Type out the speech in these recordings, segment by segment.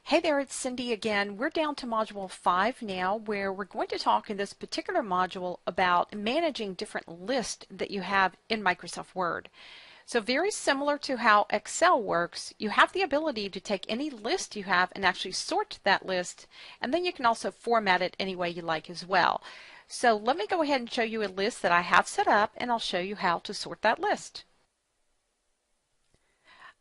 Hey there, it's Cindy again. We're down to Module 5 now, where we're going to talk in this particular module about managing different lists that you have in Microsoft Word. So very similar to how Excel works, you have the ability to take any list you have and actually sort that list, and then you can also format it any way you like as well. So let me go ahead and show you a list that I have set up, and I'll show you how to sort that list.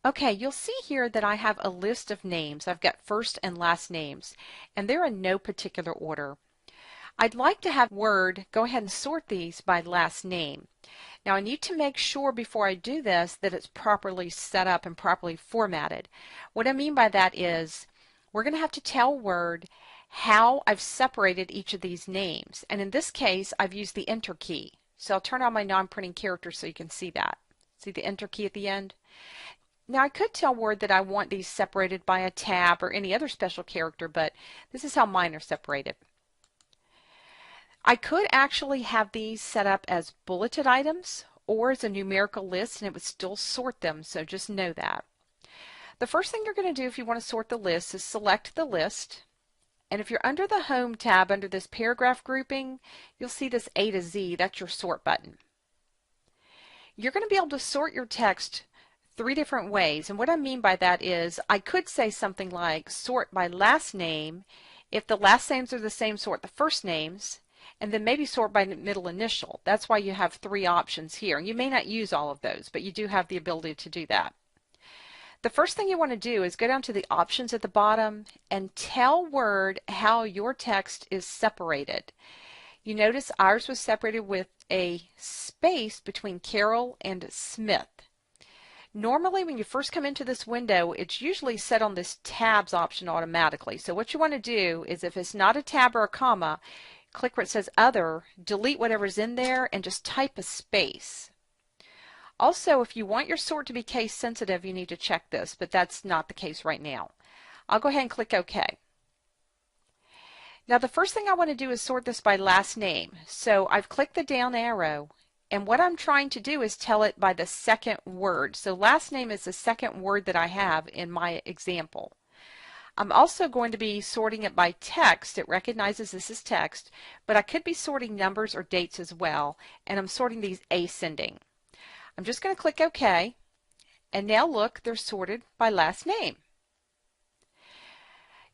Okay, you'll see here that I have a list of names. I've got first and last names, and they're in no particular order. I'd like to have Word go ahead and sort these by last name. Now I need to make sure before I do this that it's properly set up and properly formatted. What I mean by that is we're going to have to tell Word how I've separated each of these names. And in this case, I've used the Enter key. So I'll turn on my non-printing character so you can see that. See the Enter key at the end? Now I could tell Word that I want these separated by a tab or any other special character, but this is how mine are separated. I could actually have these set up as bulleted items or as a numerical list, and it would still sort them, so just know that. The first thing you're going to do if you want to sort the list is select the list, and if you're under the Home tab under this paragraph grouping, you'll see this A to Z. That's your sort button. You're going to be able to sort your text three different ways, and what I mean by that is I could say something like sort by last name. If the last names are the same, sort the first names, and then maybe sort by middle initial. That's why you have three options here, and you may not use all of those, but you do have the ability to do that. The first thing you want to do is go down to the options at the bottom and tell Word how your text is separated. You notice ours was separated with a space between Carol and Smith. Normally when you first come into this window, it's usually set on this tabs option automatically. So what you want to do is if it's not a tab or a comma, click where it says other, delete whatever's in there, and just type a space. Also, if you want your sort to be case sensitive, you need to check this, but that's not the case right now. I'll go ahead and click OK. Now the first thing I want to do is sort this by last name. So I've clicked the down arrow, and what I'm trying to do is tell it by the second word. So last name is the second word that I have in my example. I'm also going to be sorting it by text. It recognizes this is text, but I could be sorting numbers or dates as well, and I'm sorting these ascending. I'm just going to click OK, and now look, they're sorted by last name.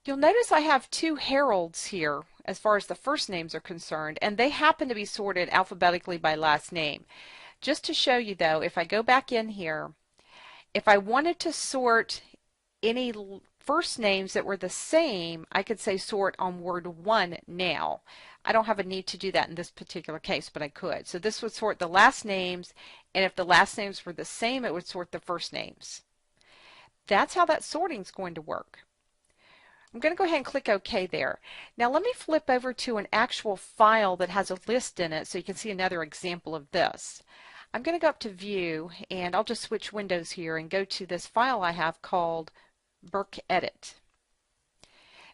You'll notice I have two Harolds here as far as the first names are concerned, and they happen to be sorted alphabetically by last name. Just to show you though, if I go back in here, if I wanted to sort any first names that were the same, I could say sort on word 1 now. I don't have a need to do that in this particular case, but I could. So this would sort the last names, and if the last names were the same, it would sort the first names. That's how that sorting is going to work. I'm going to go ahead and click OK there. Now let me flip over to an actual file that has a list in it so you can see another example of this. I'm going to go up to View, and I'll just switch windows here and go to this file I have called Burke Edit.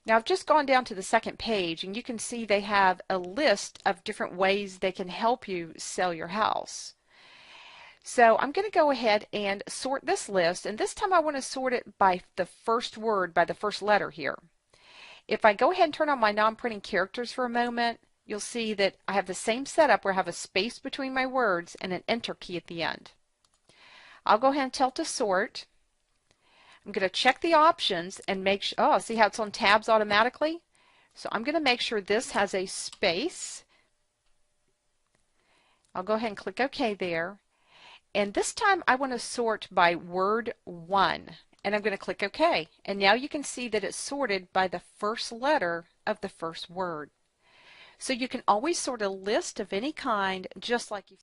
Now I've just gone down to the second page, and you can see they have a list of different ways they can help you sell your house. So I'm going to go ahead and sort this list, and this time I want to sort it by the first word, by the first letter here. If I go ahead and turn on my non-printing characters for a moment, you'll see that I have the same setup where I have a space between my words and an Enter key at the end. I'll go ahead and tell it to sort. I'm going to check the options and make sure, oh, see how it's on tabs automatically? So I'm going to make sure this has a space. I'll go ahead and click OK there. And this time I want to sort by word 1, and I'm going to click OK. And now you can see that it's sorted by the first letter of the first word. So you can always sort a list of any kind just like you've